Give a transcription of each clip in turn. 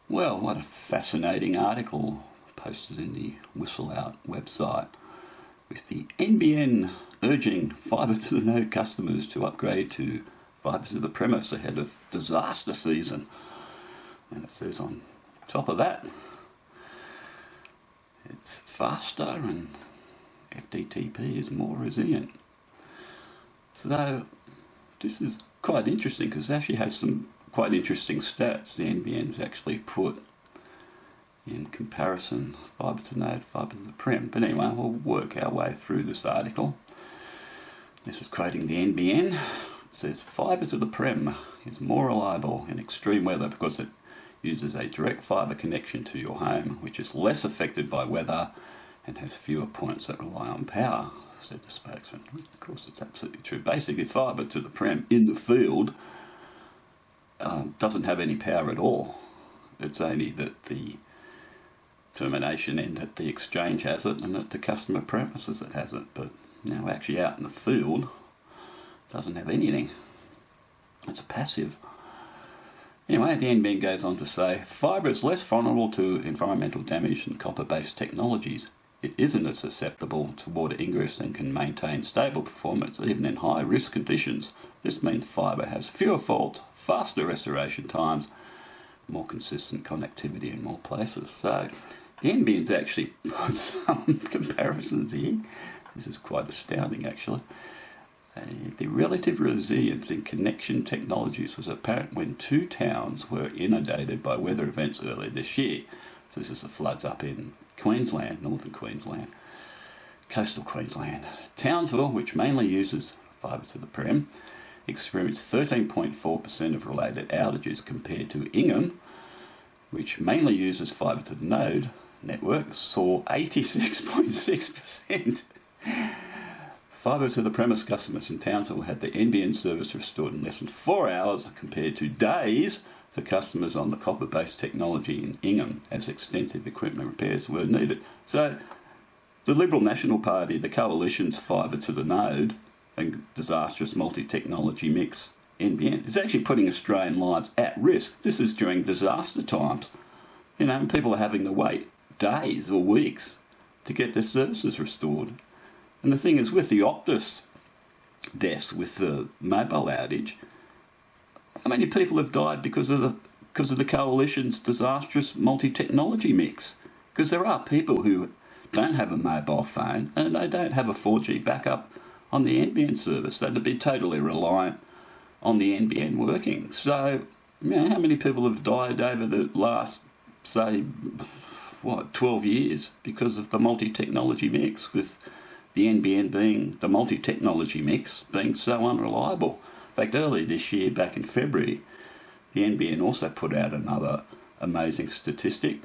Well, what a fascinating article posted in the Whistle Out website with the NBN urging fibre to the node customers to upgrade to fibre to the premise ahead of disaster season. And it says on top of that, it's faster and FTTP is more resilient. So this is quite interesting because it actually has some quite interesting stats the NBN's actually put in comparison, fibre to node, fibre to the prem. But anyway, we'll work our way through this article. This is quoting the NBN. It says fibre to the prem is more reliable in extreme weather because it uses a direct fibre connection to your home, which is less affected by weather and has fewer points that rely on power, said the spokesman. Of course, it's absolutely true. Basically, fibre to the prem in the field doesn't have any power at all. It's only that the termination end at the exchange has it and at the customer premises it has it. But now actually out in the field, it doesn't have anything. It's a passive. Anyway, the NBN goes on to say, fibre is less vulnerable to environmental damage than copper-based technologies. It isn't as susceptible to water ingress and can maintain stable performance even in high-risk conditions. This means fibre has fewer faults, faster restoration times, more consistent connectivity in more places. So the NBN's actually put some comparisons here. This is quite astounding, actually. The relative resilience in connection technologies was apparent when 2 towns were inundated by weather events earlier this year. So this is the floods up in Queensland, northern Queensland, coastal Queensland. Townsville, which mainly uses fibre to the prem, experienced 13.4% of related outages compared to Ingham, which mainly uses fibre to the node network, saw 86.6%. Fibre to the premise customers in Townsville had the NBN service restored in less than 4 hours compared to days for customers on the copper-based technology in Ingham, as extensive equipment repairs were needed. So the Liberal National Party, the coalition's fibre to the node and disastrous multi-technology mix, NBN, is actually putting Australian lives at risk. This is during disaster times. You know, people are having to wait days or weeks to get their services restored. And the thing is, with the Optus deaths, with the mobile outage, how many people have died because of the coalition's disastrous multi-technology mix? Because there are people who don't have a mobile phone and they don't have a 4G backup on the NBN service. They'd be totally reliant on the NBN working. So, you know, how many people have died over the last, say, 12 years because of the multi-technology mix, with the NBN being the multi-technology mix being so unreliable. In fact, earlier this year, back in February, the NBN also put out another amazing statistic,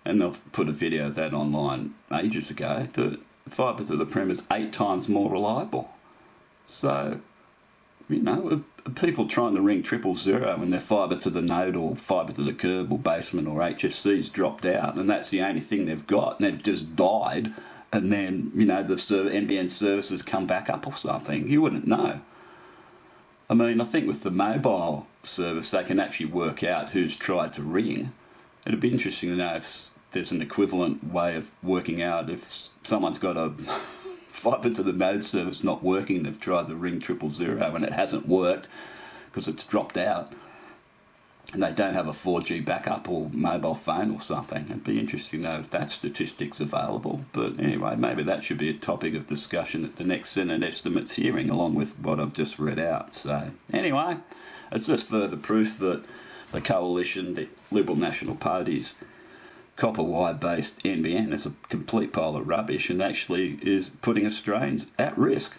and they've put a video of that online ages ago, that fibre to the prem is 8 times more reliable. So, you know, people trying to ring 000 when their fibre to the node or fibre to the curb or basement or HFC's dropped out, and that's the only thing they've got, and they've just died, and then, you know, the NBN services come back up or something. You wouldn't know. I mean, I think with the mobile service, they can actually work out who's tried to ring. It'd be interesting to know if there's an equivalent way of working out if someone's got a fibre to the node service not working, they've tried to ring 000 and it hasn't worked because it's dropped out, and they don't have a 4G backup or mobile phone or something. It'd be interesting to know if that statistic's available. But anyway, maybe that should be a topic of discussion at the next Senate estimates hearing, along with what I've just read out. So anyway, it's just further proof that the coalition, the Liberal National Party's copper wire-based NBN is a complete pile of rubbish and actually is putting Australians at risk.